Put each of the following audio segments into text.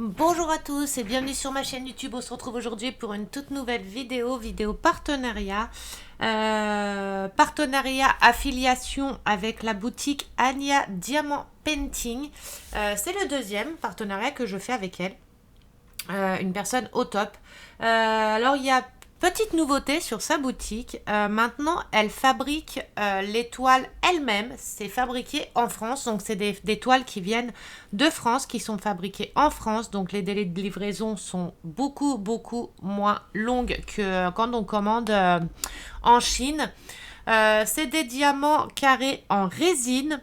Bonjour à tous et bienvenue sur ma chaîne YouTube. On se retrouve aujourd'hui pour une toute nouvelle vidéo partenariat. Partenariat affiliation avec la boutique Ania Diamant Painting. C'est le deuxième partenariat que je fais avec elle. Une personne au top. Alors il y a petite nouveauté sur sa boutique. Maintenant, elle fabrique les toiles elle-même. C'est fabriqué en France. Donc, c'est des toiles qui viennent de France, qui sont fabriquées en France. Donc, les délais de livraison sont beaucoup moins longues que quand on commande en Chine. C'est des diamants carrés en résine.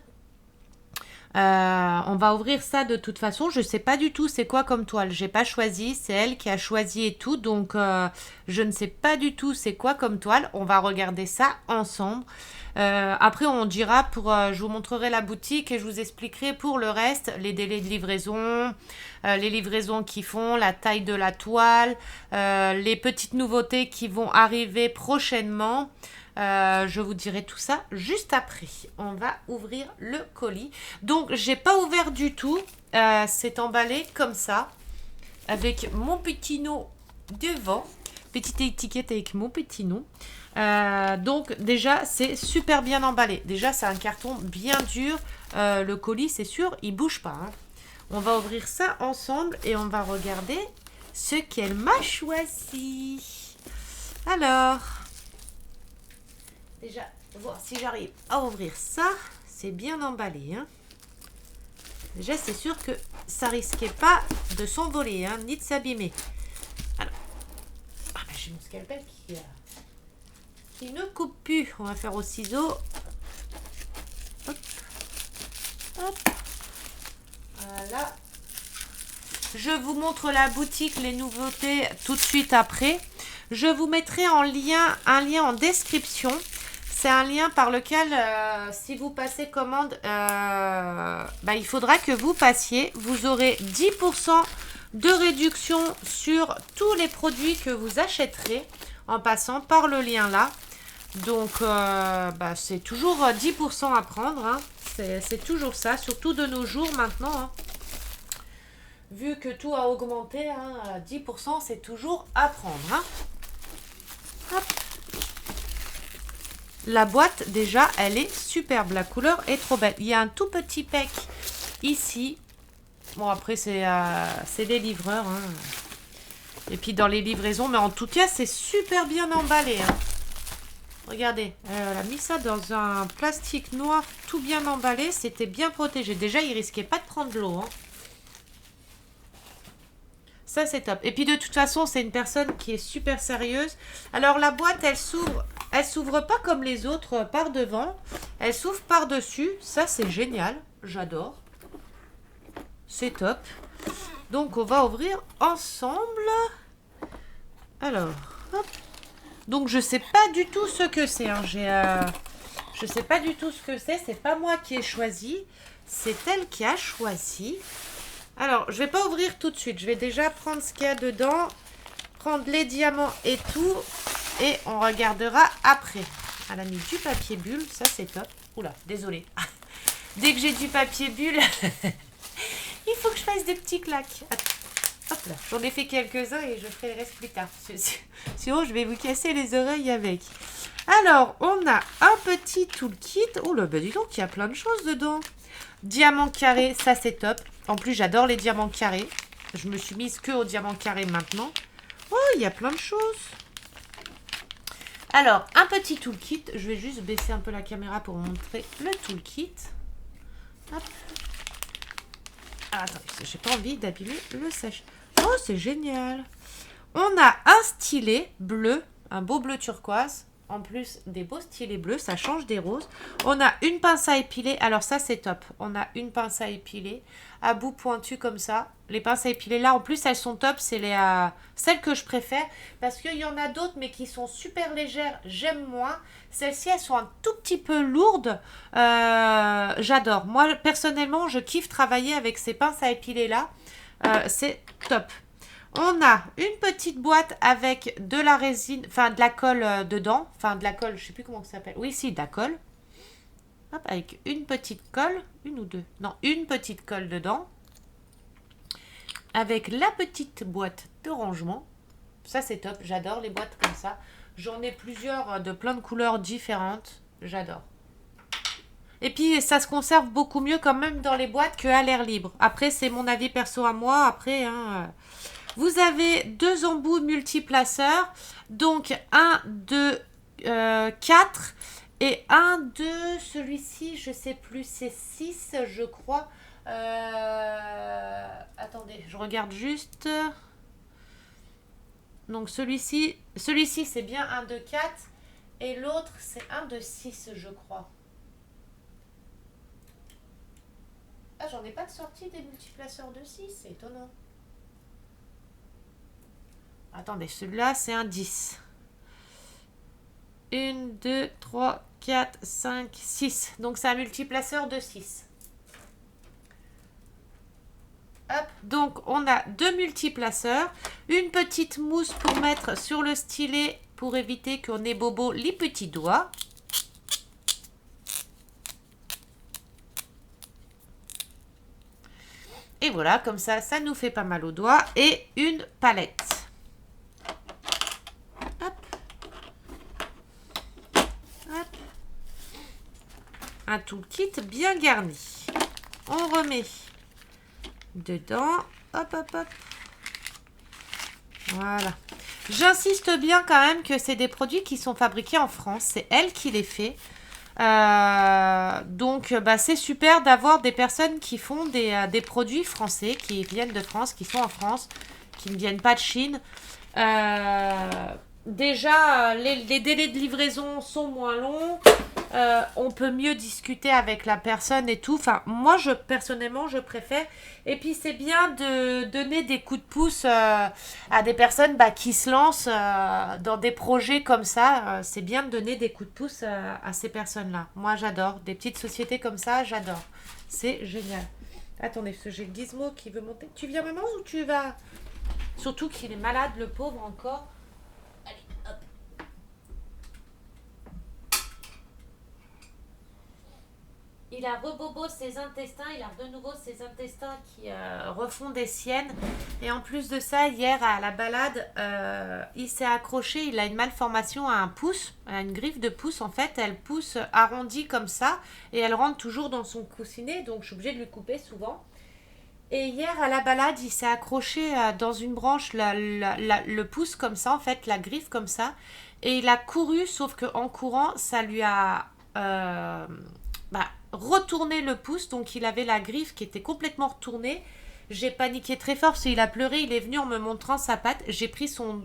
On va ouvrir ça de toute façon. Je sais pas du tout c'est quoi comme toile. J'ai pas choisi. C'est elle qui a choisi et tout. Donc, je ne sais pas du tout c'est quoi comme toile. On va regarder ça ensemble. Après, on dira je vous montrerai la boutique et je vous expliquerai pour le reste les délais de livraison, les livraisons qu'ils font, la taille de la toile, les petites nouveautés qui vont arriver prochainement. Je vous dirai tout ça juste après. On va ouvrir le colis. Donc, j'ai pas ouvert du tout. C'est emballé comme ça. Avec mon petit nom devant. Petite étiquette avec mon petit nom. Donc, déjà, c'est super bien emballé. Déjà, c'est un carton bien dur. Le colis, c'est sûr, il bouge pas. Hein. On va ouvrir ça ensemble et on va regarder ce qu'elle m'a choisi. Alors... Déjà, voir si j'arrive à ouvrir ça. C'est bien emballé. Hein. Déjà, c'est sûr que ça risquait pas de s'envoler, hein, ni de s'abîmer. Alors, j'ai mon scalpel qui ne coupe plus. On va faire au ciseau. Hop. Hop. Voilà. Je vous montre la boutique, les nouveautés tout de suite après. Je vous mettrai un lien en description. C'est un lien par lequel, si vous passez commande, il faudra que vous passiez. Vous aurez 10% de réduction sur tous les produits que vous achèterez en passant par le lien là. Donc, c'est toujours 10% à prendre. Hein. C'est toujours ça, surtout de nos jours maintenant. Hein. Vu que tout a augmenté, hein, 10% c'est toujours à prendre. Hein. Hop. La boîte, déjà, elle est superbe. La couleur est trop belle. Il y a un tout petit pack ici. Bon, après, c'est des livreurs. Hein. Et puis, dans les livraisons. Mais en tout cas, c'est super bien emballé. Hein. Regardez. Elle a mis ça dans un plastique noir tout bien emballé. C'était bien protégé. Déjà, il risquait pas de prendre de l'eau. Hein. Ça, c'est top. Et puis, de toute façon, c'est une personne qui est super sérieuse. Alors, la boîte, elle s'ouvre. Elle s'ouvre pas comme les autres par devant. Elle s'ouvre par dessus. Ça, c'est génial. J'adore. C'est top. Donc, on va ouvrir ensemble. Alors, hop. Donc, je sais pas du tout ce que c'est. Hein. Je sais pas du tout ce que c'est. C'est pas moi qui ai choisi. C'est elle qui a choisi. Alors, je vais pas ouvrir tout de suite. Je vais déjà prendre ce qu'il y a dedans. Prendre les diamants et tout. Et on regardera après. Elle a mis du papier bulle. Ça, c'est top. Oula, désolée. Dès que j'ai du papier bulle, il faut que je fasse des petits claques. Hop là. J'en ai fait quelques-uns et je ferai le reste plus tard. Sinon, je vais vous casser les oreilles avec. Alors, on a un petit toolkit. Oh là, dis donc, il y a plein de choses dedans. Diamant carré, ça, c'est top. En plus, j'adore les diamants carrés. Je me suis mise que aux diamants carrés maintenant. Oh, il y a plein de choses. Alors, un petit toolkit. Je vais juste baisser un peu la caméra pour vous montrer le toolkit. Hop. Ah, attendez, j'ai pas envie d'abîmer le sèche. Oh, c'est génial. On a un stylet bleu, un beau bleu turquoise. En plus des beaux stylets bleus, ça change des roses. On a une pince à épiler. Alors ça, c'est top. On a une pince à épiler à bout pointu comme ça. Les pinces à épiler là, en plus, elles sont top. C'est celles que je préfère parce qu'il y en a d'autres, mais qui sont super légères. J'aime moins. Celles-ci, elles sont un tout petit peu lourdes. J'adore. Moi, personnellement, je kiffe travailler avec ces pinces à épiler là. C'est top. On a une petite boîte avec de la résine, enfin de la colle dedans. Enfin de la colle, je sais plus comment ça s'appelle. Oui, si, de la colle. Hop, avec une petite colle. Une ou deux? Non, une petite colle dedans. avec la petite boîte de rangement. Ça, c'est top. J'adore les boîtes comme ça. J'en ai plusieurs de plein de couleurs différentes. J'adore. Et puis, ça se conserve beaucoup mieux quand même dans les boîtes qu'à l'air libre. Après, c'est mon avis perso à moi. Après, vous avez 2 embouts multiplaceurs. Donc, 1, 2, 4. Et 1, 2, celui-ci, je sais plus, c'est 6, je crois. Attendez, je regarde juste. Donc, celui-ci, c'est bien 1, 2, 4. Et l'autre, c'est 1, 2, 6, je crois. Ah, j'en ai pas de sortie des multiplaceurs de 6, c'est étonnant. Attendez, celui-là, c'est un 10. 1, 2, 3, 4, 5, 6. Donc, c'est un multiplaceur de 6. Hop, donc, on a 2 multiplaceurs. Une petite mousse pour mettre sur le stylet pour éviter qu'on ait bobo les petits doigts. Et voilà, comme ça, ça nous fait pas mal aux doigts. Et une palette. Hop. Hop. Un toolkit bien garni. On remet dedans. Hop, hop, hop. Voilà. J'insiste bien quand même que c'est des produits qui sont fabriqués en France. C'est elle qui les fait. Donc c'est super d'avoir des personnes qui font des produits français, qui viennent de France, qui sont en France, qui ne viennent pas de Chine. Déjà, les délais de livraison sont moins longs. On peut mieux discuter avec la personne et tout. Enfin, moi, personnellement, je préfère. Et puis, c'est bien de donner des coups de pouce à des personnes qui se lancent dans des projets comme ça. C'est bien de donner des coups de pouce à ces personnes-là. Moi, j'adore. Des petites sociétés comme ça, j'adore. C'est génial. Attendez, parce que j'ai Gizmo qui veut monter. Tu viens, maman, ou tu vas... Surtout qu'il est malade, le pauvre, encore. Allez, hop. Il a rebobo ses intestins, il a de nouveau ses intestins qui refont des siennes. Et en plus de ça, hier à la balade, il s'est accroché, il a une malformation à un pouce, à une griffe de pouce en fait. Elle pousse arrondie comme ça et elle rentre toujours dans son coussinet, donc je suis obligée de lui couper souvent. Et hier à la balade, il s'est accroché dans une branche, le pouce comme ça en fait, la griffe comme ça. Et il a couru, sauf qu'en courant, ça lui a... retourner le pouce, donc il avait la griffe qui était complètement retournée. J'ai paniqué très fort parce qu'il a pleuré, il est venu en me montrant sa patte, j'ai pris son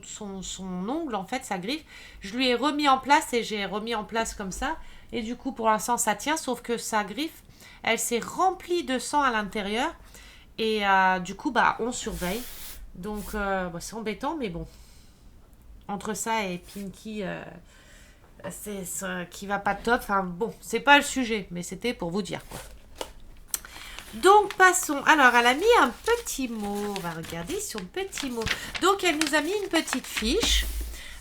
ongle en fait, sa griffe, je lui ai remis en place et j'ai remis en place comme ça, et du coup pour l'instant ça tient, sauf que sa griffe, elle s'est remplie de sang à l'intérieur, et du coup on surveille, donc c'est embêtant, mais bon, entre ça et Pinky... c'est ça qui va pas top. Enfin bon, c'est pas le sujet, mais c'était pour vous dire quoi. Donc passons. Alors elle a mis un petit mot. On va regarder son petit mot. Donc elle nous a mis une petite fiche.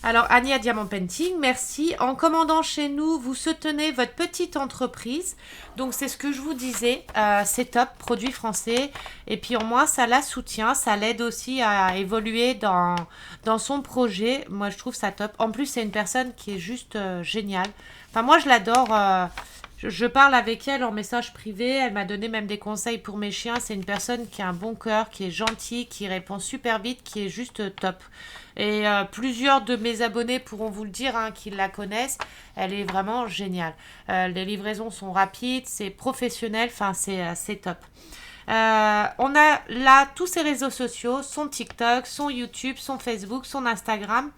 Alors Ania Diamant Painting, merci. En commandant chez nous, vous soutenez votre petite entreprise. Donc c'est ce que je vous disais. C'est top, produit français. Et puis au moins ça la soutient. Ça l'aide aussi à évoluer dans son projet. Moi je trouve ça top. En plus c'est une personne qui est juste géniale. Enfin moi je l'adore. Je parle avec elle en message privé. Elle m'a donné même des conseils pour mes chiens. C'est une personne qui a un bon cœur, qui est gentille, qui répond super vite, qui est juste top. Et plusieurs de mes abonnés pourront vous le dire, qui la connaissent. Elle est vraiment géniale. Les livraisons sont rapides, c'est professionnel, enfin c'est top. On a là tous ses réseaux sociaux, son TikTok, son YouTube, son Facebook, son Instagram.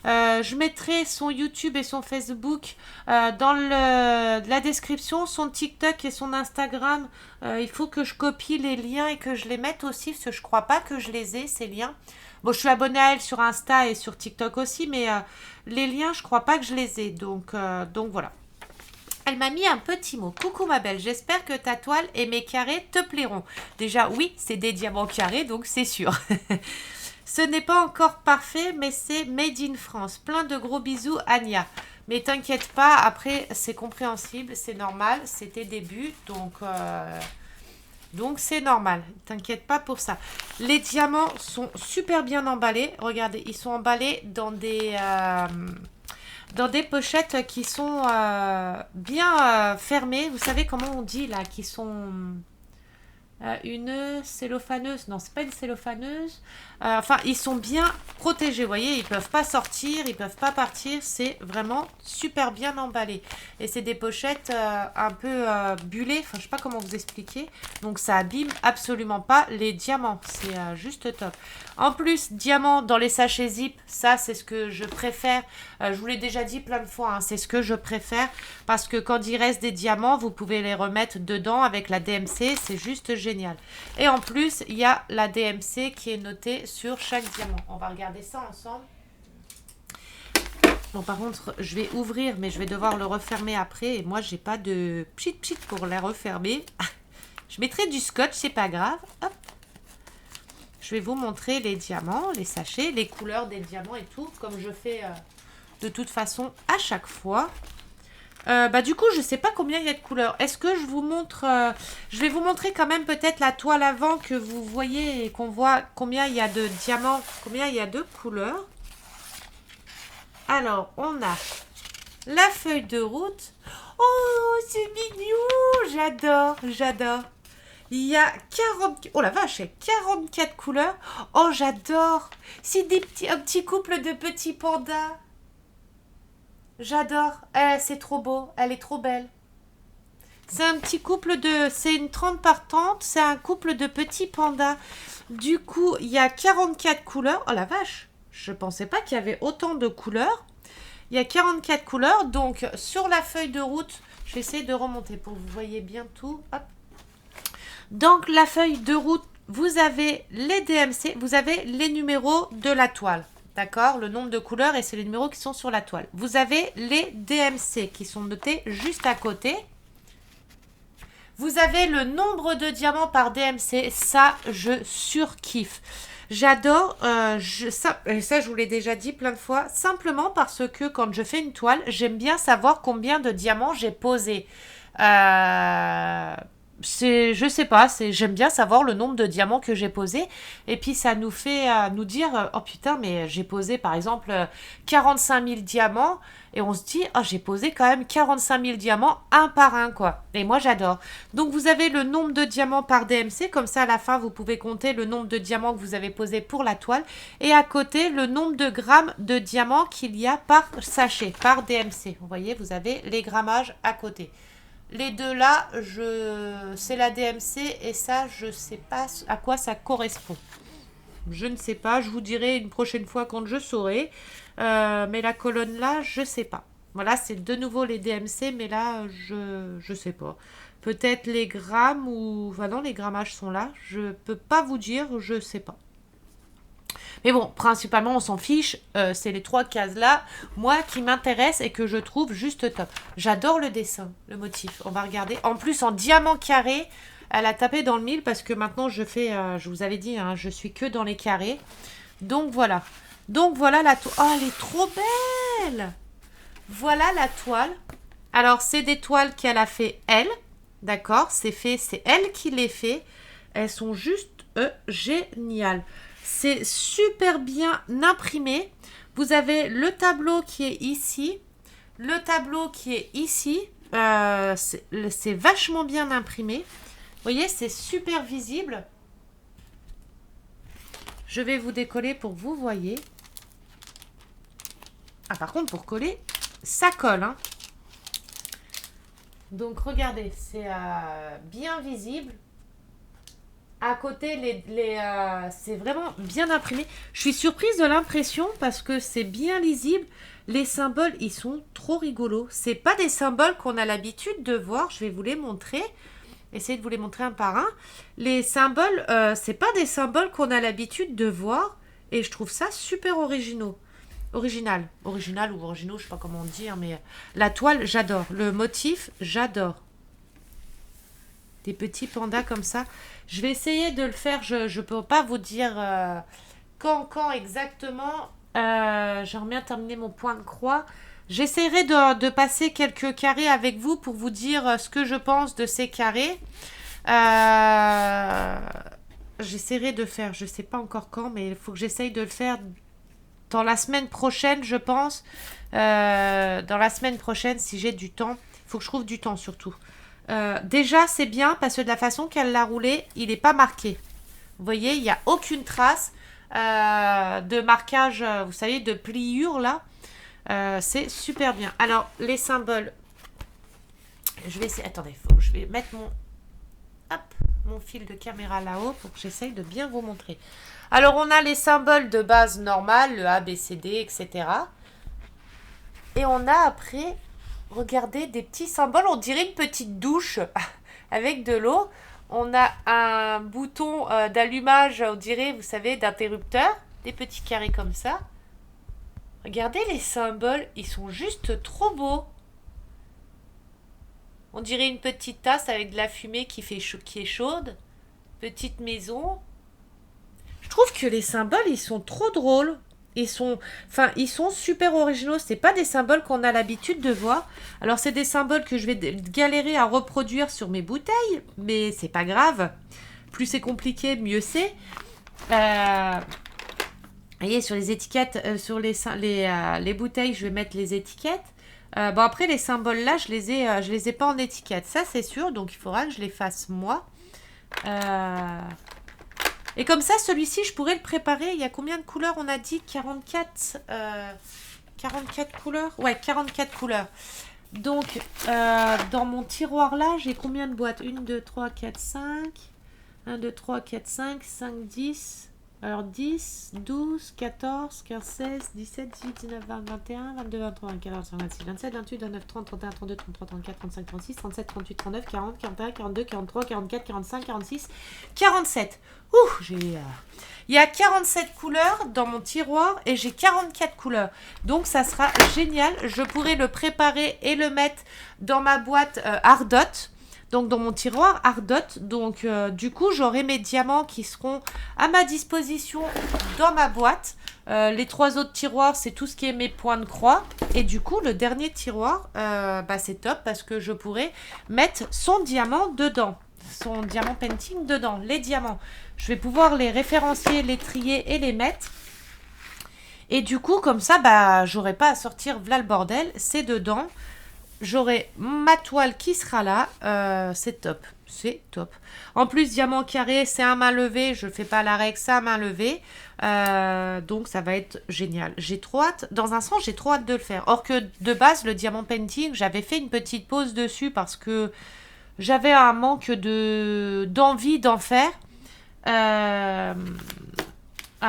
Je mettrai son YouTube et son Facebook dans la description, son TikTok et son Instagram. Il faut que je copie les liens et que je les mette aussi, parce que je crois pas que je les ai, ces liens. Bon, je suis abonnée à elle sur Insta et sur TikTok aussi, mais les liens, je crois pas que je les ai. Donc voilà. Elle m'a mis un petit mot. Coucou ma belle, j'espère que ta toile et mes carrés te plairont. Déjà, oui, c'est des diamants carrés, donc c'est sûr. Ce n'est pas encore parfait, mais c'est made in France. Plein de gros bisous, Ania. Mais t'inquiète pas, après, c'est compréhensible, c'est normal, c'est tes débuts, donc... Donc c'est normal, t'inquiète pas pour ça. Les diamants sont super bien emballés. Regardez, ils sont emballés dans des pochettes qui sont bien fermées. Vous savez comment on dit là, qui sont une cellophaneuse. Non, c'est pas une cellophaneuse. Enfin, ils sont bien protégés, vous voyez, ils peuvent pas sortir, ils peuvent pas partir. C'est vraiment super bien emballé. Et c'est des pochettes un peu bullées. Enfin, je sais pas comment vous expliquer. Donc, ça abîme absolument pas les diamants. C'est juste top. En plus, diamants dans les sachets zip, ça, c'est ce que je préfère. Je vous l'ai déjà dit plein de fois, hein, c'est ce que je préfère. Parce que quand il reste des diamants, vous pouvez les remettre dedans avec la DMC. C'est juste génial. Et en plus, il y a la DMC qui est notée sur chaque diamant. On va regarder ça ensemble. Bon, par contre, je vais ouvrir, mais je vais devoir le refermer après. Et moi, j'ai pas de pchit pour la refermer. Je mettrai du scotch, c'est pas grave. Hop. Je vais vous montrer les diamants, les sachets, les couleurs des diamants et tout, comme je fais de toute façon à chaque fois. Du coup, je sais pas combien il y a de couleurs. Est-ce que je vous montre... je vais vous montrer quand même peut-être la toile avant que vous voyez et qu'on voit combien il y a de diamants, combien il y a de couleurs. Alors, on a la feuille de route. Oh, c'est mignon! J'adore, j'adore. Il y a 40... Oh la vache, il y a 44 couleurs. Oh, j'adore. C'est un petit couple de petits pandas. J'adore. C'est trop beau. Elle est trop belle. C'est un petit couple de... C'est une 30 par 30. C'est un couple de petits pandas. Du coup, il y a 44 couleurs. Oh la vache. Je pensais pas qu'il y avait autant de couleurs. Il y a 44 couleurs. Donc, sur la feuille de route, je vais essayer de remonter pour que vous voyez bien tout. Hop. Donc, la feuille de route, vous avez les DMC. Vous avez les numéros de la toile. D'accord, le nombre de couleurs et c'est les numéros qui sont sur la toile. Vous avez les DMC qui sont notés juste à côté. Vous avez le nombre de diamants par DMC. Ça, je surkiffe. J'adore. Ça, je vous l'ai déjà dit plein de fois. Simplement parce que quand je fais une toile, j'aime bien savoir combien de diamants j'ai posé. Je sais pas, j'aime bien savoir le nombre de diamants que j'ai posé et puis ça nous fait nous dire oh putain mais j'ai posé par exemple 45 000 diamants et on se dit oh j'ai posé quand même 45 000 diamants un par un quoi et moi j'adore. Donc vous avez le nombre de diamants par DMC, comme ça à la fin vous pouvez compter le nombre de diamants que vous avez posé pour la toile et à côté le nombre de grammes de diamants qu'il y a par sachet, par DMC. Vous voyez, vous avez les grammages à côté. Les deux là, c'est la DMC et ça, je ne sais pas à quoi ça correspond. Je ne sais pas, je vous dirai une prochaine fois quand je saurai. Mais la colonne là, je ne sais pas. Voilà, c'est de nouveau les DMC, mais là, je ne sais pas. Peut-être les grammes ou... Enfin non, les grammages sont là. Je ne peux pas vous dire, je ne sais pas. Mais bon, principalement, on s'en fiche. C'est les 3 cases-là, moi, qui m'intéressent et que je trouve juste top. J'adore le dessin, le motif. On va regarder. En plus, en diamant carré, elle a tapé dans le mille parce que maintenant, je fais... je vous avais dit, hein, je suis que dans les carrés. Donc, voilà. Donc, voilà la toile. Oh, elle est trop belle! Voilà la toile. Alors, c'est des toiles qu'elle a fait, elle. D'accord? C'est elle qui les fait. Elles sont juste géniales. C'est super bien imprimé. Vous avez le tableau qui est ici. Le tableau qui est ici. C'est vachement bien imprimé. Vous voyez, c'est super visible. Je vais vous décoller pour que vous voyez. Ah, par contre, pour coller, ça colle. Hein. Donc, regardez, c'est bien visible. À côté, c'est vraiment bien imprimé. Je suis surprise de l'impression parce que c'est bien lisible. Les symboles, ils sont trop rigolos. C'est pas des symboles qu'on a l'habitude de voir. Je vais vous les montrer. Essayez de vous les montrer un par un. Les symboles, c'est pas des symboles qu'on a l'habitude de voir. Et je trouve ça super original. Original ou originaux, je sais pas comment dire. Mais la toile, j'adore. Le motif, j'adore. Des petits pandas comme ça. Je vais essayer de le faire. Je ne peux pas vous dire quand exactement. J'aimerais bien terminer mon point de croix. J'essaierai de passer quelques carrés avec vous pour vous dire ce que je pense de ces carrés. J'essaierai de faire, je sais pas encore quand, mais il faut que j'essaye de le faire dans la semaine prochaine, je pense. Dans la semaine prochaine, si j'ai du temps. Il faut que je trouve du temps surtout. Déjà, c'est bien parce que de la façon qu'elle l'a roulé, il n'est pas marqué. Vous voyez, il n'y a aucune trace de marquage, vous savez, de pliure là. C'est super bien. Alors, les symboles. Je vais essayer. Attendez, je vais mettre mon fil de caméra là-haut pour que j'essaye de bien vous montrer. Alors, on a les symboles de base normales, le A, B, C, D, etc. Et on a après, regardez, des petits symboles. On dirait une petite douche avec de l'eau. On a un bouton d'allumage, on dirait, vous savez, d'interrupteur. Des petits carrés comme ça. Regardez les symboles, ils sont juste trop beaux. On dirait une petite tasse avec de la fumée qui est chaude. Petite maison. Je trouve que les symboles, ils sont trop drôles. Ils sont super originaux. C'est pas des symboles qu'on a l'habitude de voir. Alors, c'est des symboles que je vais galérer à reproduire sur mes bouteilles. Mais c'est pas grave. Plus c'est compliqué, mieux c'est. Vous voyez, sur les étiquettes, sur les bouteilles, je vais mettre les étiquettes. Bon, après, les symboles là, je les ai pas en étiquette. Ça, c'est sûr. Donc, il faudra que je les fasse moi. Et comme ça, celui-ci, je pourrais le préparer. Il y a combien de couleurs? On a dit 44. 44 couleurs? Ouais, 44 couleurs. Donc, dans mon tiroir là, j'ai combien de boîtes? 1, 2, 3, 4, 5. 1, 2, 3, 4, 5, 5, 10. Alors 10, 12, 14, 15, 16, 17, 18, 19, 20, 21, 22, 23, 24, 25, 26, 27, 28, 29, 30, 31, 32, 33, 34, 35, 36, 37, 38, 39, 40, 41, 42, 43, 44, 45, 46, 47. Il y a 47 couleurs dans mon tiroir et j'ai 44 couleurs. Donc ça sera génial. Je pourrai le préparer et le mettre dans ma boîte Ardot. Donc dans mon tiroir Ardot. Donc du coup j'aurai mes diamants qui seront à ma disposition dans ma boîte. Les 3 autres tiroirs, c'est tout ce qui est mes points de croix. Et du coup le dernier tiroir, c'est top parce que je pourrai mettre son diamant dedans. Son diamant painting dedans. Les diamants. Je vais pouvoir les référencier, les trier et les mettre. Et du coup comme ça, j'aurai pas à sortir v'là le bordel. C'est dedans. J'aurai ma toile qui sera là. C'est top. C'est top. En plus, diamant carré, c'est à main levée. Je ne fais pas la règle, c'est à main levée. Donc, ça va être génial. J'ai trop hâte. Dans un sens, j'ai trop hâte de le faire. Or que, de base, le diamant painting, j'avais fait une petite pause dessus parce que j'avais un manque d'envie d'en faire. Un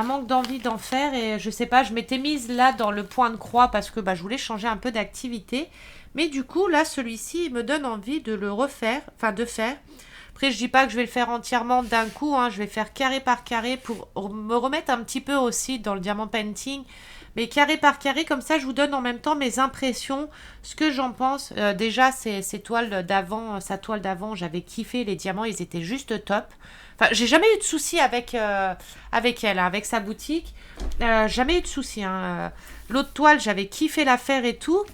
manque d'envie d'en faire. Et je sais pas, je m'étais mise là dans le point de croix parce que je voulais changer un peu d'activité. Mais du coup, là, celui-ci, il me donne envie de le refaire, de faire. Après, je dis pas que je vais le faire entièrement d'un coup, je vais faire carré par carré pour me remettre un petit peu aussi dans le diamant painting. Mais carré par carré, comme ça, je vous donne en même temps mes impressions, ce que j'en pense. Déjà, sa toile d'avant, j'avais kiffé les diamants, ils étaient juste top. Enfin, j'ai jamais eu de soucis avec elle, avec sa boutique. Jamais eu de soucis. L'autre toile, j'avais kiffé la faire et tout.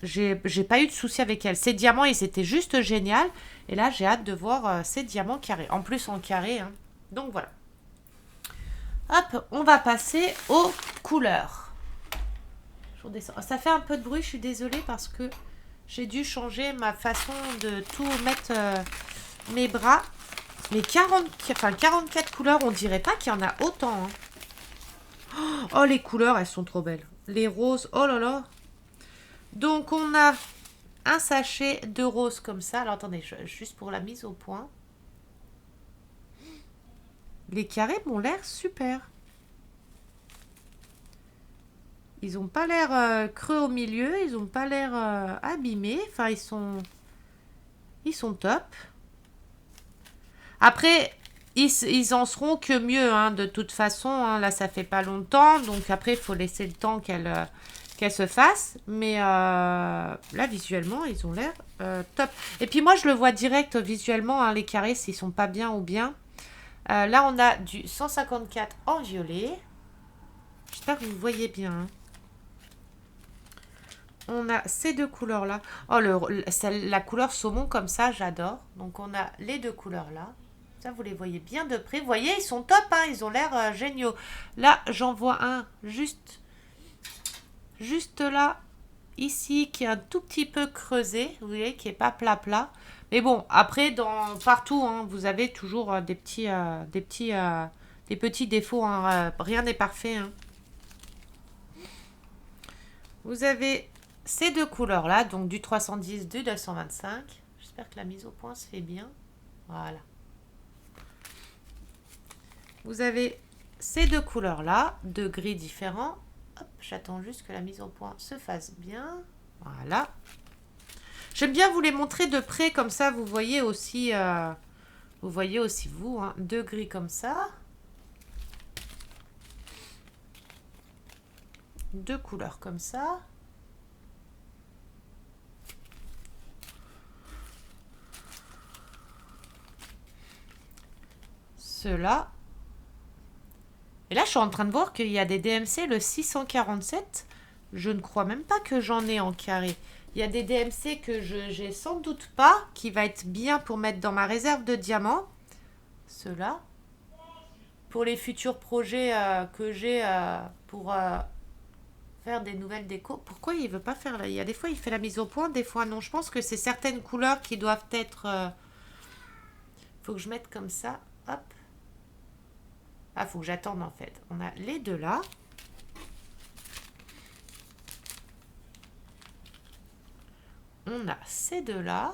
J'ai pas eu de soucis avec elle. Ces diamants, ils étaient juste génial. Et là, j'ai hâte de voir ces diamants carrés. En plus, en carré. Donc, voilà. Hop, on va passer aux couleurs. Je redescends. Ça fait un peu de bruit, je suis désolée parce que j'ai dû changer ma façon de tout mettre mes bras. Mais 44 couleurs, on dirait pas qu'il y en a autant. Oh, les couleurs, elles sont trop belles. Les roses, oh là là. Donc, on a un sachet de roses comme ça. Alors, attendez, juste pour la mise au point. Les carrés m'ont l'air super. Ils n'ont pas l'air creux au milieu. Ils n'ont pas l'air abîmés. Enfin, ils sont top. Après, ils en seront que mieux. De toute façon, là, ça fait pas longtemps. Donc, après, il faut laisser le temps qu'elle se fasse. Mais là, visuellement, ils ont l'air top. Et puis, moi, je le vois direct visuellement, les carrés, s'ils sont pas bien ou bien. Là, on a du 154 en violet. J'espère que vous voyez bien. On a ces deux couleurs-là. Oh, la couleur saumon comme ça, j'adore. Donc, on a les deux couleurs-là. Ça, vous les voyez bien de près. Vous voyez, ils sont top, hein, ils ont l'air géniaux. Là, j'en vois un juste là, ici, qui est un tout petit peu creusé. Vous voyez, qui n'est pas plat. Mais bon, après, partout, hein, vous avez toujours des petits défauts. Hein, rien n'est parfait. Hein. Vous avez ces deux couleurs-là, donc du 310, du 225. J'espère que la mise au point se fait bien. Voilà. Vous avez ces deux couleurs-là, deux gris différents. Hop, j'attends juste que la mise au point se fasse bien. Voilà. J'aime bien vous les montrer de près, comme ça vous voyez aussi, hein, deux gris comme ça. Deux couleurs comme ça. Ceux-là. Et là, je suis en train de voir qu'il y a des DMC, le 647. Je ne crois même pas que j'en ai en carré. Il y a des DMC que j'ai sans doute pas, qui va être bien pour mettre dans ma réserve de diamants. Ceux-là. Pour les futurs projets que j'ai pour faire des nouvelles décos. Pourquoi il ne veut pas faire là? Il y a des fois, il fait la mise au point, des fois non. Je pense que c'est certaines couleurs qui doivent être... faut que je mette comme ça. Hop. Ah, faut que j'attende en fait. On a les deux là. On a ces deux là.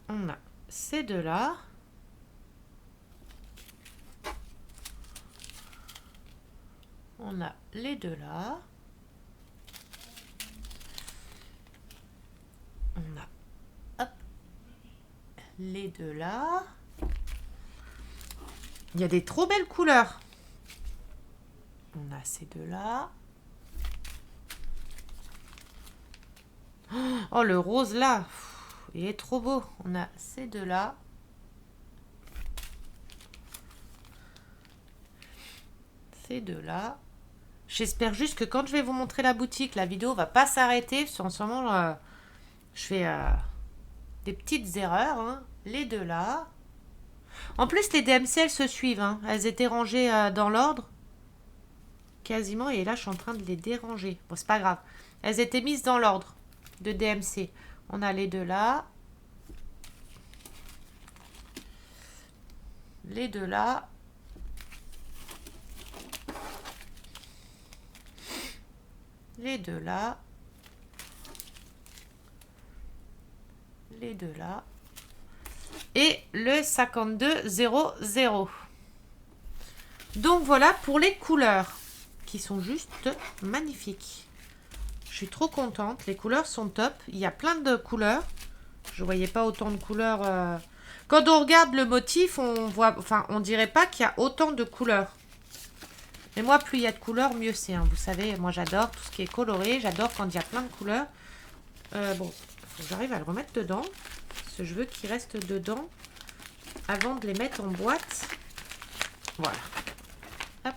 On a ces deux là. On a les deux là. On a hop, les deux là. Il y a des trop belles couleurs. On a ces deux là. Oh, le rose là, il est trop beau. On a ces deux là. Ces deux là. J'espère juste que quand je vais vous montrer la boutique, la vidéo va pas s'arrêter. Parce qu'en ce moment, je fais des petites erreurs. Hein. Les deux là. En plus, les DMC, elles se suivent. Hein. Elles étaient rangées dans l'ordre. Quasiment. Et là, je suis en train de les déranger. Bon, c'est pas grave. Elles étaient mises dans l'ordre de DMC. On a les deux là. Les deux là. Les deux là. Les deux là. Et le 5200. Donc voilà pour les couleurs qui sont juste magnifiques. Je suis trop contente. Les couleurs sont top. Il y a plein de couleurs. Je ne voyais pas autant de couleurs. Quand on regarde le motif, on dirait pas qu'il y a autant de couleurs. Mais moi, plus il y a de couleurs, mieux c'est. Hein. Vous savez, moi j'adore tout ce qui est coloré. J'adore quand il y a plein de couleurs. Bon, il faut que j'arrive à le remettre dedans. Parce que je veux qu'il reste dedans avant de les mettre en boîte. Voilà. Hop.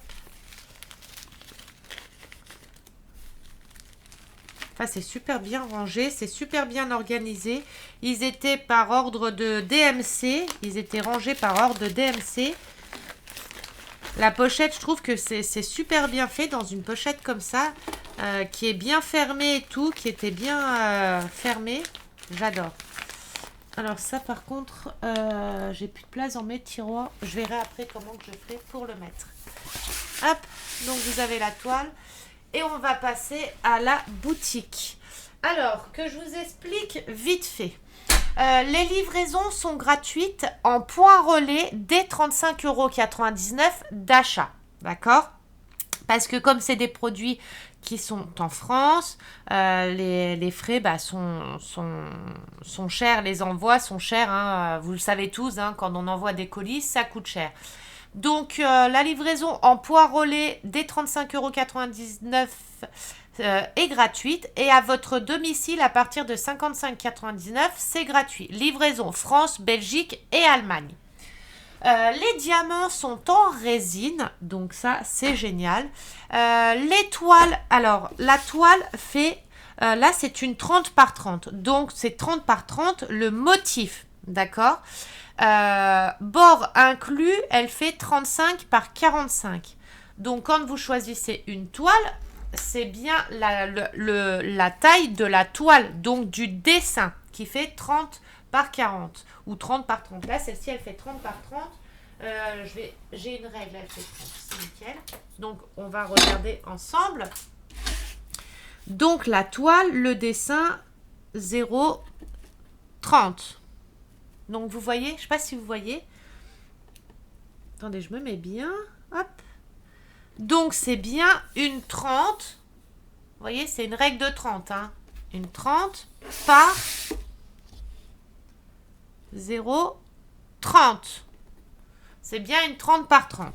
Enfin, c'est super bien rangé. C'est super bien organisé. Ils étaient par ordre de DMC. Ils étaient rangés par ordre de DMC. La pochette, je trouve que c'est super bien fait dans une pochette comme ça, qui est bien fermée et tout, qui était bien fermée. J'adore. Alors ça, par contre, j'ai plus de place dans mes tiroirs. Je verrai après comment que je ferai pour le mettre. Hop, donc vous avez la toile. Et on va passer à la boutique. Alors, que je vous explique vite fait. Les livraisons sont gratuites en point relais dès 35,99 € d'achat. D'accord? Parce que comme c'est des produits qui sont en France, les frais sont chers, les envois sont chers. Hein, vous le savez tous, hein, quand on envoie des colis, ça coûte cher. Donc, la livraison en point relais dès 35,99 € est gratuite et à votre domicile à partir de 55,99 €, c'est gratuit. Livraison France, Belgique et Allemagne. Les diamants sont en résine, donc ça c'est génial. Les toiles, alors la toile fait, là c'est une 30 par 30, donc c'est 30 par 30 le motif, d'accord. Bord inclus, elle fait 35 par 45. Donc quand vous choisissez une toile, c'est bien la taille de la toile, donc du dessin, qui fait 30 par 40 ou 30 par 30. Là, celle-ci, elle fait 30 par 30. J'ai une règle, elle fait 30. C'est nickel. Donc, on va regarder ensemble. Donc, la toile, le dessin, 0,30. Donc, vous voyez, je ne sais pas si vous voyez. Attendez, je me mets bien. Hop. Donc, c'est bien une 30. Vous voyez, c'est une règle de 30. Hein. Une 30 par 0,30. C'est bien une 30 par 30.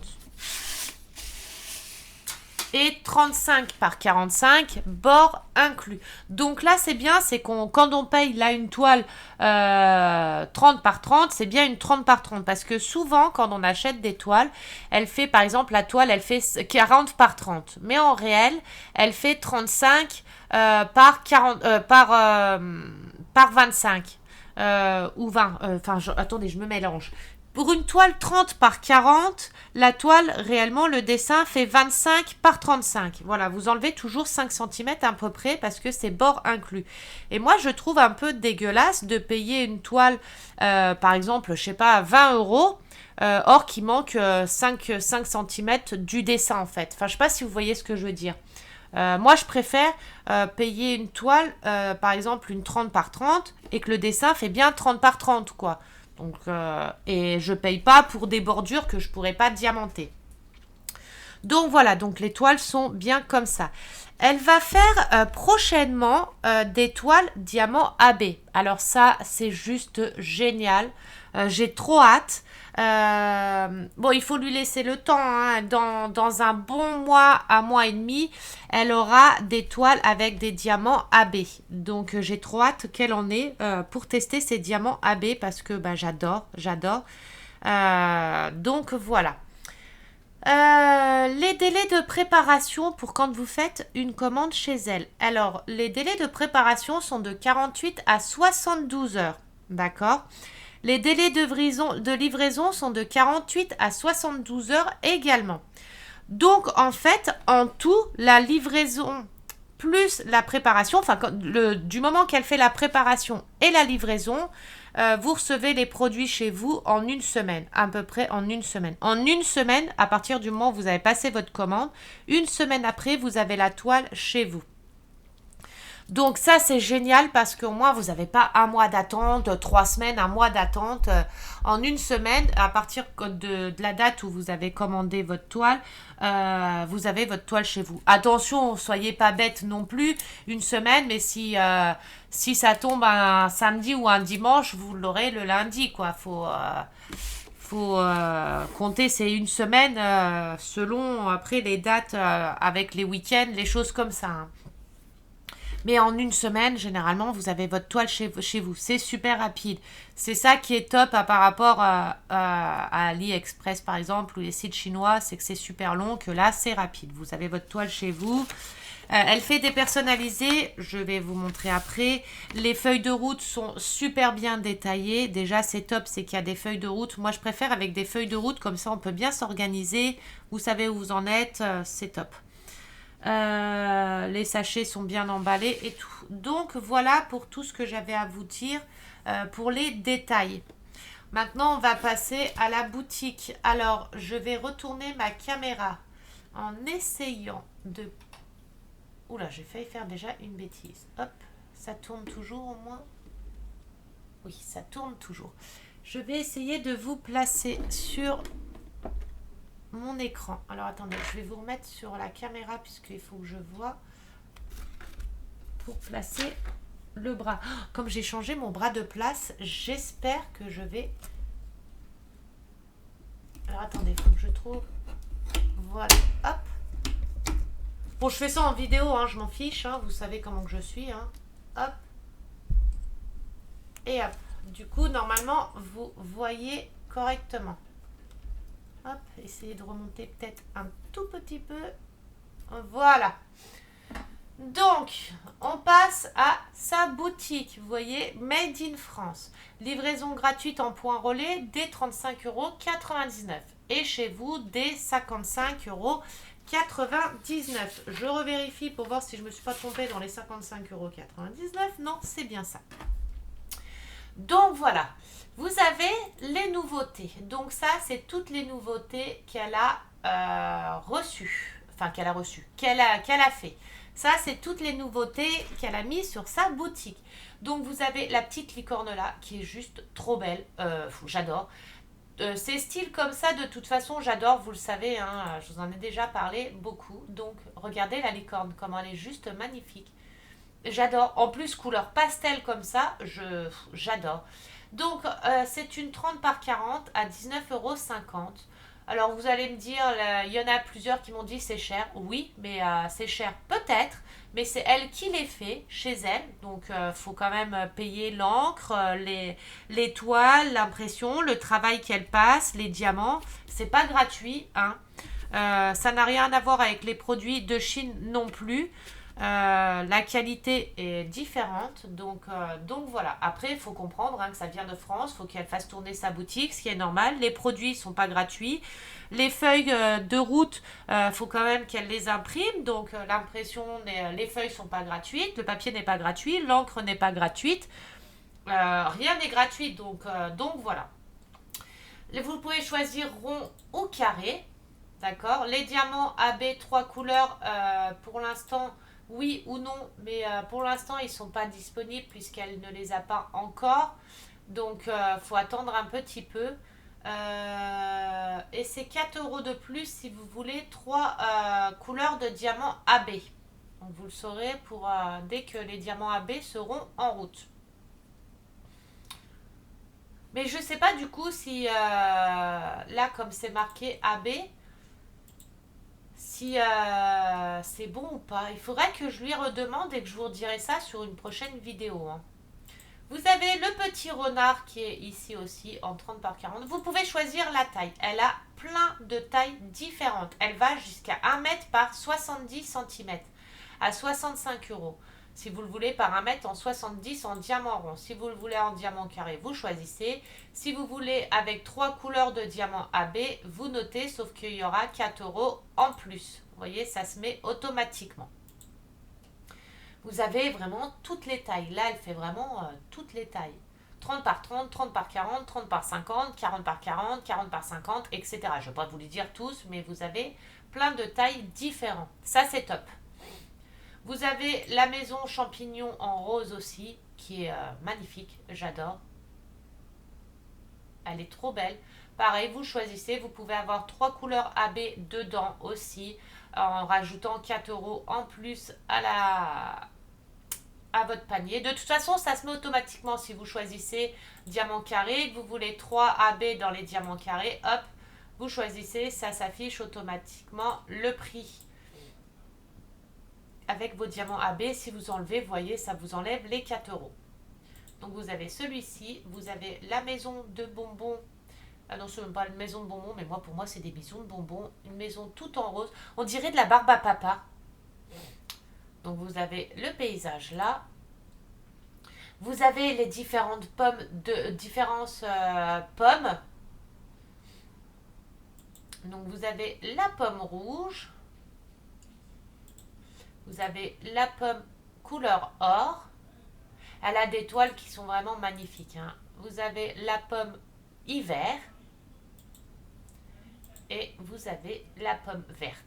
Et 35 par 45, bord inclus. Donc là, c'est bien, c'est quand on paye là une toile 30 par 30, c'est bien une 30 par 30. Parce que souvent, quand on achète des toiles, elle fait, par exemple, la toile, elle fait 40 par 30. Mais en réel, elle fait 35 par 25. Ou 20. Attendez, je me mélange. Pour une toile 30 par 40, la toile, réellement, le dessin fait 25 par 35. Voilà, vous enlevez toujours 5 cm à peu près parce que c'est bord inclus. Et moi, je trouve un peu dégueulasse de payer une toile, par exemple, je sais pas, 20 €, or qu'il manque 5 cm du dessin, en fait. Enfin, je sais pas si vous voyez ce que je veux dire. Moi, je préfère payer une toile, par exemple, une 30 par 30, et que le dessin fait bien 30 par 30, quoi. Donc, et je paye pas pour des bordures que je pourrais pas diamanter. Donc voilà, donc les toiles sont bien comme ça. Elle va faire prochainement des toiles diamant AB. Alors ça, c'est juste génial. J'ai trop hâte. Bon, il faut lui laisser le temps. Hein. Dans un bon mois, un mois et demi, elle aura des toiles avec des diamants AB. Donc, j'ai trop hâte qu'elle en ait pour tester ces diamants AB parce que bah, j'adore. Donc, voilà. Les délais de préparation pour quand vous faites une commande chez elle. Alors, les délais de préparation sont de 48 à 72 heures. D'accord ? Les délais de livraison sont de 48 à 72 heures également. Donc, en fait, en tout, la livraison plus la préparation, enfin, du moment qu'elle fait la préparation et la livraison, vous recevez les produits chez vous en une semaine, à peu près en une semaine. En une semaine, à partir du moment où vous avez passé votre commande, une semaine après, vous avez la toile chez vous. Donc ça, c'est génial parce qu'au moins, vous n'avez pas un mois d'attente, 3 semaines, un mois d'attente. En une semaine, à partir de la date où vous avez commandé votre toile, vous avez votre toile chez vous. Attention, soyez pas bête non plus, une semaine, mais si ça tombe un samedi ou un dimanche, vous l'aurez le lundi, quoi. Faut compter, c'est une semaine selon après les dates avec les week-ends, les choses comme ça. Hein. Mais en une semaine, généralement, vous avez votre toile chez vous. C'est super rapide. C'est ça qui est top par rapport à AliExpress, par exemple, ou les sites chinois. C'est que c'est super long, que là, c'est rapide. Vous avez votre toile chez vous. Elle fait des personnalisés. Je vais vous montrer après. Les feuilles de route sont super bien détaillées. Déjà, c'est top, c'est qu'il y a des feuilles de route. Moi, je préfère avec des feuilles de route. Comme ça, on peut bien s'organiser. Vous savez où vous en êtes. C'est top. Les sachets sont bien emballés et tout. Donc voilà pour tout ce que j'avais à vous dire pour les détails. Maintenant, on va passer à la boutique. Alors, je vais retourner ma caméra en essayant de... Oula, j'ai failli faire déjà une bêtise. Hop, ça tourne toujours au moins. Oui, ça tourne toujours. Je vais essayer de vous placer sur mon écran. Alors attendez, je vais vous remettre sur la caméra puisqu'il faut que je vois pour placer le bras. Comme j'ai changé mon bras de place, j'espère que je vais... Alors attendez, il faut que je trouve... Voilà, hop. Bon, je fais ça en vidéo, hein, je m'en fiche, hein, vous savez comment que je suis. Hein. Hop. Et hop. Du coup, normalement, vous voyez correctement. Hop, essayez de remonter peut-être un tout petit peu. Voilà. Donc, on passe à sa boutique. Vous voyez, Made in France. Livraison gratuite en point relais dès 35,99 €. Et chez vous, dès 55,99 €. Je revérifie pour voir si je ne me suis pas trompée dans les 55,99 €. Non, c'est bien ça. Donc voilà, vous avez les nouveautés. Donc ça, c'est toutes les nouveautés qu'elle a reçues. Enfin, qu'elle a reçues, qu'elle a fait. Ça, c'est toutes les nouveautés qu'elle a mis sur sa boutique. Donc vous avez la petite licorne là, qui est juste trop belle. J'adore. Ces styles comme ça, de toute façon, j'adore, vous le savez, hein, je vous en ai déjà parlé beaucoup. Donc regardez la licorne, comment elle est juste magnifique. J'adore. En plus, couleur pastel comme ça, j'adore. Donc, c'est une 30 par 40 à 19,50 €. Alors, vous allez me dire, il y en a plusieurs qui m'ont dit c'est cher. Oui, mais c'est cher peut-être. Mais c'est elle qui les fait chez elle. Donc, il faut quand même payer l'encre, les toiles, l'impression, le travail qu'elle passe, les diamants. C'est pas gratuit, hein. Ça n'a rien à voir avec les produits de Chine non plus. La qualité est différente, donc voilà. Après, il faut comprendre hein, que ça vient de France, il faut qu'elle fasse tourner sa boutique, ce qui est normal. Les produits ne sont pas gratuits. Les feuilles de route, faut quand même qu'elle les imprime, donc l'impression, les feuilles ne sont pas gratuites, le papier n'est pas gratuit, l'encre n'est pas gratuite, rien n'est gratuit, donc voilà. Vous pouvez choisir rond ou carré, d'accord. Les diamants AB 3 couleurs, pour l'instant, oui ou non, mais pour l'instant, ils ne sont pas disponibles puisqu'elle ne les a pas encore. Donc, faut attendre un petit peu. Et c'est 4 € de plus si vous voulez 3 couleurs de diamants AB. Donc, vous le saurez dès que les diamants AB seront en route. Mais je ne sais pas du coup si là, comme c'est marqué AB, si c'est bon ou pas. Il faudrait que je lui redemande et que je vous redirai ça sur une prochaine vidéo. Hein. Vous avez le petit renard qui est ici aussi en 30 par 40. Vous pouvez choisir la taille. Elle a plein de tailles différentes. Elle va jusqu'à 1 mètre par 70 cm à 65 €. Si vous le voulez par 1 mètre en 70 en diamant rond. Si vous le voulez en diamant carré, vous choisissez. Si vous voulez avec 3 couleurs de diamant AB, vous notez, sauf qu'il y aura 4 € en plus. Vous voyez, ça se met automatiquement. Vous avez vraiment toutes les tailles. Là, elle fait vraiment toutes les tailles. 30 par 30, 30 par 40, 30 par 50, 40 par 40, 40 par 50, etc. Je ne vais pas vous les dire tous, mais vous avez plein de tailles différentes. Ça, c'est top. Vous avez la maison champignon en rose aussi, qui est magnifique, j'adore. Elle est trop belle. Pareil, vous choisissez, vous pouvez avoir 3 couleurs AB dedans aussi, en rajoutant 4 € en plus à votre panier. De toute façon, ça se met automatiquement si vous choisissez diamant carré, que vous voulez 3 AB dans les diamants carrés, hop, vous choisissez, ça s'affiche automatiquement le prix. Avec vos diamants AB, si vous enlevez, vous voyez, ça vous enlève les 4 €. Donc vous avez celui-ci, vous avez la maison de bonbons. Ah non, c'est même pas une maison de bonbons, mais pour moi, c'est des maisons de bonbons. Une maison toute en rose. On dirait de la barbe à papa. Donc vous avez le paysage là. Vous avez les différentes pommes pommes. Donc vous avez la pomme rouge. Vous avez la pomme couleur or. Elle a des toiles qui sont vraiment magnifiques. Hein. Vous avez la pomme hiver. Et vous avez la pomme verte.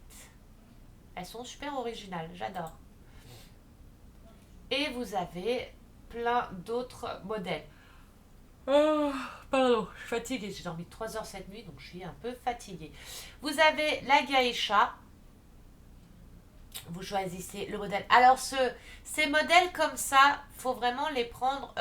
Elles sont super originales, j'adore. Et vous avez plein d'autres modèles. Oh, pardon, je suis fatiguée. J'ai dormi 3 heures cette nuit, donc je suis un peu fatiguée. Vous avez la geisha. Vous choisissez le modèle. Alors, ces modèles comme ça, faut vraiment les prendre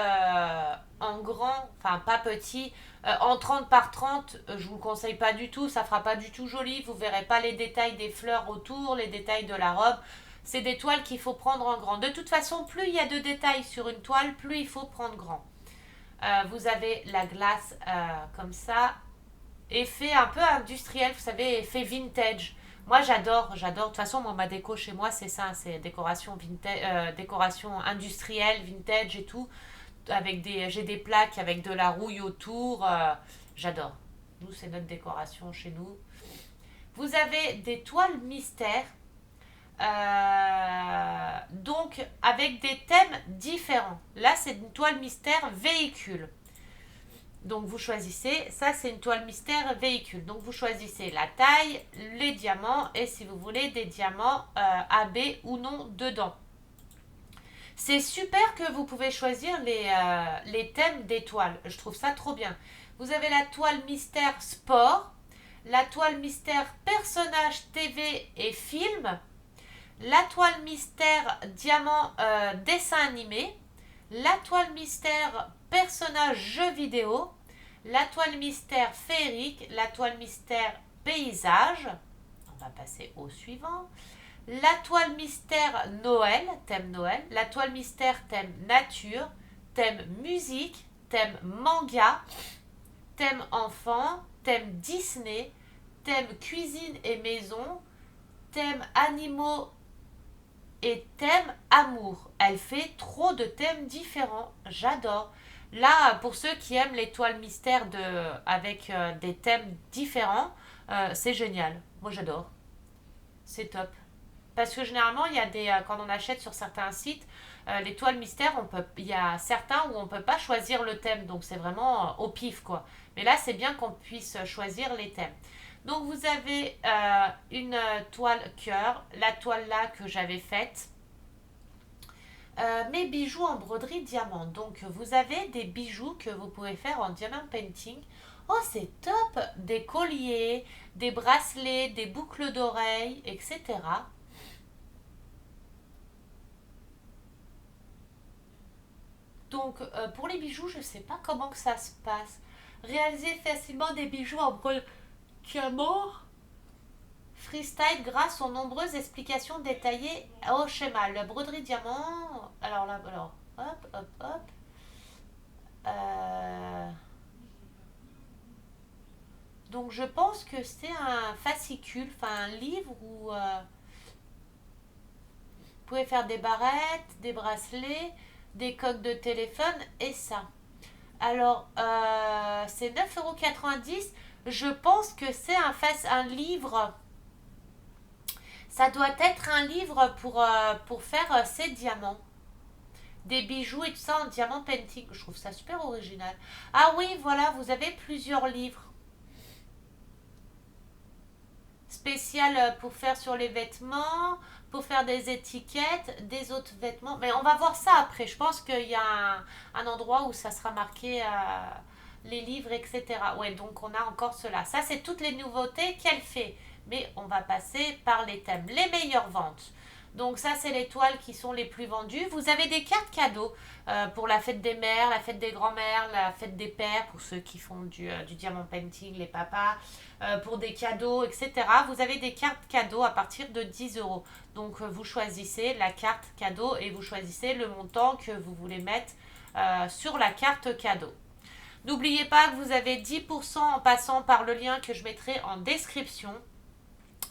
en grand, enfin pas petit, en 30 par 30. Je vous le conseille pas du tout, ça fera pas du tout joli. Vous verrez pas les détails des fleurs autour, les détails de la robe. C'est des toiles qu'il faut prendre en grand. De toute façon, plus il y a de détails sur une toile, plus il faut prendre grand. Vous avez la glace comme ça. effet un peu industriel, vous savez, effet vintage. Moi, j'adore, j'adore. De toute façon, moi, ma déco chez moi, c'est ça, c'est décoration vintage, décoration industrielle, vintage et tout, avec j'ai des plaques avec de la rouille autour. J'adore. Nous, c'est notre décoration chez nous. Vous avez des toiles mystères, donc avec des thèmes différents. Là, c'est une toile mystère véhicule. Donc vous choisissez, ça c'est une toile mystère véhicule. Donc vous choisissez la taille, les diamants et si vous voulez des diamants AB ou non dedans. C'est super que vous pouvez choisir les thèmes des toiles. Je trouve ça trop bien. Vous avez la toile mystère sport, la toile mystère personnage TV et film, la toile mystère diamant dessin animé, la toile mystère personnage jeu vidéo, la toile mystère féerique, la toile mystère paysage. On va passer au suivant. La toile mystère Noël, thème Noël, la toile mystère thème nature, thème musique, thème manga, thème enfant, thème Disney, thème cuisine et maison, thème animaux et thème amour. Elle fait trop de thèmes différents. J'adore. Là, pour ceux qui aiment les toiles mystères avec des thèmes différents, c'est génial. Moi, j'adore. C'est top. Parce que généralement, il y a quand on achète sur certains sites, les toiles mystères, il y a certains où on ne peut pas choisir le thème. Donc, c'est vraiment au pif, quoi. Mais là, c'est bien qu'on puisse choisir les thèmes. Donc, vous avez une toile cœur, la toile là que j'avais faite. Mes bijoux en broderie diamant. Donc, vous avez des bijoux que vous pouvez faire en diamant painting. Oh, c'est top! Des colliers, des bracelets, des boucles d'oreilles, etc. Donc, pour les bijoux, je ne sais pas comment que ça se passe. Réaliser facilement des bijoux en broderie diamant. Freestyle grâce aux nombreuses explications détaillées au schéma. La broderie diamant. Alors là, alors, hop, hop, hop. Euh, donc je pense que c'est un fascicule, enfin un livre où vous pouvez faire des barrettes, des bracelets, des coques de téléphone et ça. Alors c'est 9,90 €. Je pense que c'est un livre. Ça doit être un livre pour faire ces diamants. Des bijoux et tout ça en diamant painting. Je trouve ça super original. Ah oui, voilà, vous avez plusieurs livres. Spécial pour faire sur les vêtements, pour faire des étiquettes, des autres vêtements. Mais on va voir ça après. Je pense qu'il y a un endroit où ça sera marqué les livres, etc. Ouais, donc on a encore cela. Ça, c'est toutes les nouveautés qu'elle fait. Mais on va passer par les thèmes. Les meilleures ventes. Donc ça, c'est les toiles qui sont les plus vendues. Vous avez des cartes cadeaux pour la fête des mères, la fête des grands-mères, la fête des pères, pour ceux qui font du diamant painting, les papas, pour des cadeaux, etc. Vous avez des cartes cadeaux à partir de 10 €. Donc vous choisissez la carte cadeau et vous choisissez le montant que vous voulez mettre sur la carte cadeau. N'oubliez pas que vous avez 10% en passant par le lien que je mettrai en description.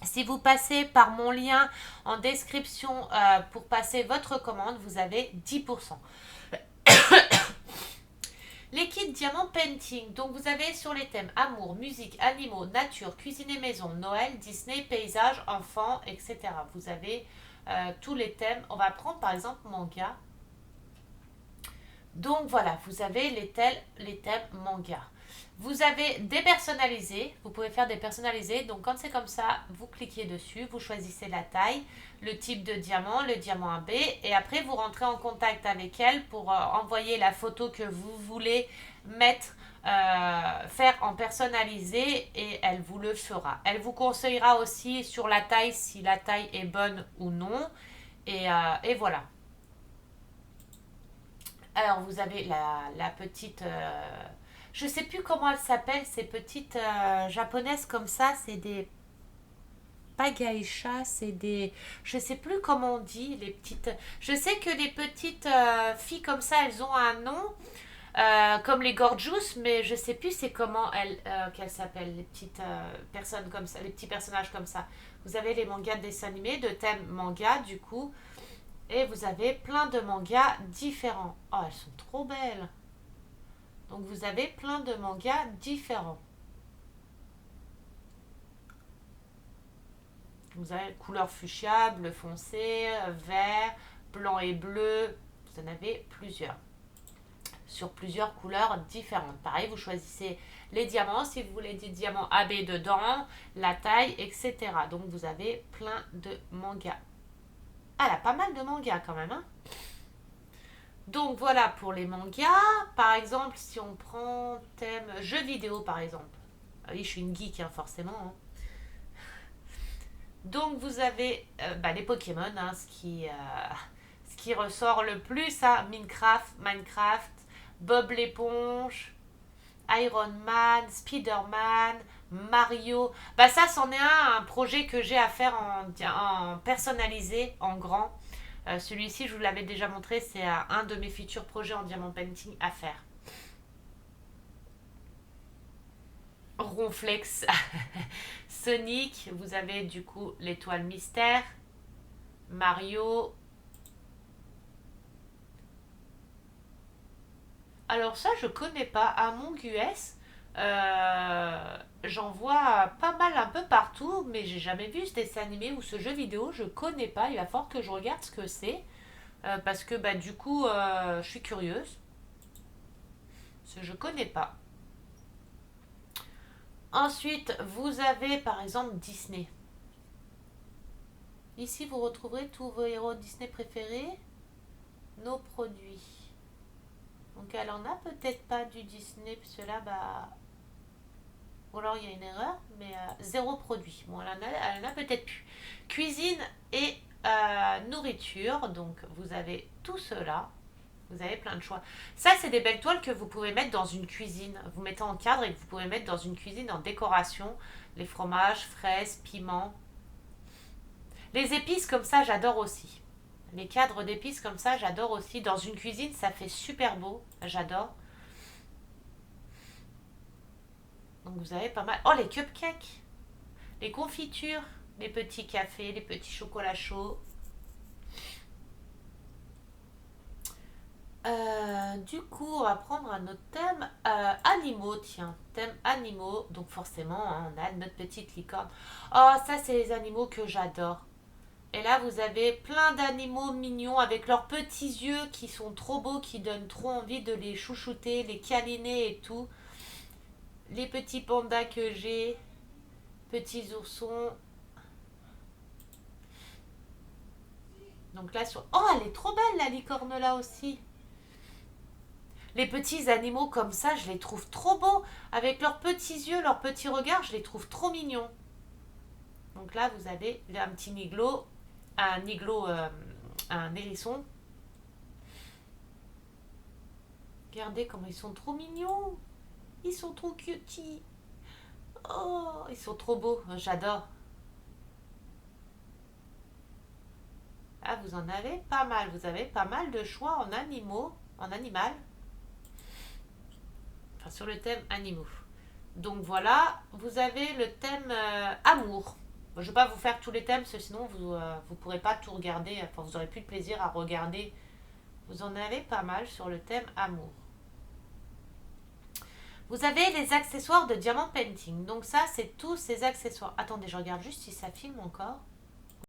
Si vous passez par mon lien en description pour passer votre commande, vous avez 10%. Les kits diamant painting, donc vous avez sur les thèmes amour, musique, animaux, nature, cuisine et maison, Noël, Disney, paysage, enfants, etc. Vous avez tous les thèmes. On va prendre par exemple manga. Donc voilà, vous avez les thèmes manga. Vous avez des personnalisés, vous pouvez faire des personnalisés. Donc quand c'est comme ça, vous cliquez dessus, vous choisissez la taille, le type de diamant, le diamant AB, et après vous rentrez en contact avec elle pour envoyer la photo que vous voulez mettre, faire en personnalisé, et elle vous le fera. Elle vous conseillera aussi sur la taille, si la taille est bonne ou non, et voilà. Alors vous avez la petite... je sais plus comment elle s'appelle, ces petites japonaises comme ça, c'est des... Pas geisha, c'est des... Je sais plus comment on dit, les petites... Je sais que les petites filles comme ça, elles ont un nom. comme les Gorgeous, mais je sais plus c'est comment qu'elles s'appellent, les petites personnes comme ça, les petits personnages comme ça. Vous avez les mangas de dessins animés, de thème manga du coup, et vous avez plein de mangas différents. Oh, elles sont trop belles. Donc vous avez plein de mangas différents. Vous avez couleur fuchsia, bleu foncé, vert, blanc et bleu. Vous en avez plusieurs. Sur plusieurs couleurs différentes. Pareil, vous choisissez les diamants, si vous voulez des diamants AB dedans, la taille, etc. Donc vous avez plein de mangas. Ah, elle a pas mal de mangas quand même. Hein. Donc voilà pour les mangas. Par exemple, si on prend thème jeux vidéo par exemple. Ah oui, je suis une geek hein, forcément. Hein. Donc vous avez les Pokémon, hein, ce qui ressort le plus, hein, Minecraft, Bob l'éponge, Iron Man, Spider-Man, Mario. Bah ça, c'en est un projet que j'ai à faire en personnalisé, en grand. Celui-ci, je vous l'avais déjà montré, c'est un de mes futurs projets en diamant painting à faire. Ronflex, Sonic, vous avez du coup l'étoile mystère, Mario. Alors ça, je connais pas. Among Us, j'en vois pas mal un peu partout, mais j'ai jamais vu ce dessin animé ou ce jeu vidéo. Je connais pas. Il va falloir que je regarde ce que c'est, parce que bah du coup, je suis curieuse. Parce que je connais pas. Ensuite, vous avez par exemple Disney. Ici, vous retrouverez tous vos héros Disney préférés, nos produits. Donc elle en a peut-être pas du Disney, parce que là, bah... Ou alors il y a une erreur, mais zéro produit. Bon, elle en a peut-être plus. Cuisine et nourriture, donc vous avez tout cela. Vous avez plein de choix. Ça, c'est des belles toiles que vous pouvez mettre dans une cuisine. Vous mettez en cadre et que vous pouvez mettre dans une cuisine en décoration. Les fromages, fraises, piments. Les épices comme ça, j'adore aussi. Les cadres d'épices comme ça, j'adore aussi. Dans une cuisine, ça fait super beau. J'adore. Donc vous avez pas mal. Oh, les cupcakes, les confitures, les petits cafés, les petits chocolats chauds. Du coup, on va prendre un autre thème. Animaux, tiens. Thème animaux. Donc forcément, hein, on a notre petite licorne. Oh, ça, c'est les animaux que j'adore. Et là, vous avez plein d'animaux mignons avec leurs petits yeux qui sont trop beaux, qui donnent trop envie de les chouchouter, les câliner et tout. Les petits pandas que j'ai, petits oursons. Donc là, oh, elle est trop belle, la licorne là aussi. Les petits animaux comme ça, je les trouve trop beaux. Avec leurs petits yeux, leurs petits regards, je les trouve trop mignons. Donc là, vous avez un petit niglo, un hérisson. Regardez comment ils sont trop mignons. Ils sont trop cuties. Oh, ils sont trop beaux. J'adore. Ah, vous en avez pas mal. Vous avez pas mal de choix en animaux, en animal. Enfin, sur le thème animaux. Donc voilà, vous avez le thème amour. Je ne vais pas vous faire tous les thèmes, parce que sinon vous ne pourrez pas tout regarder. Enfin, vous n'aurez plus de plaisir à regarder. Vous en avez pas mal sur le thème amour. Vous avez les accessoires de diamant painting. Donc ça, c'est tous ces accessoires. Attendez, je regarde juste si ça filme encore.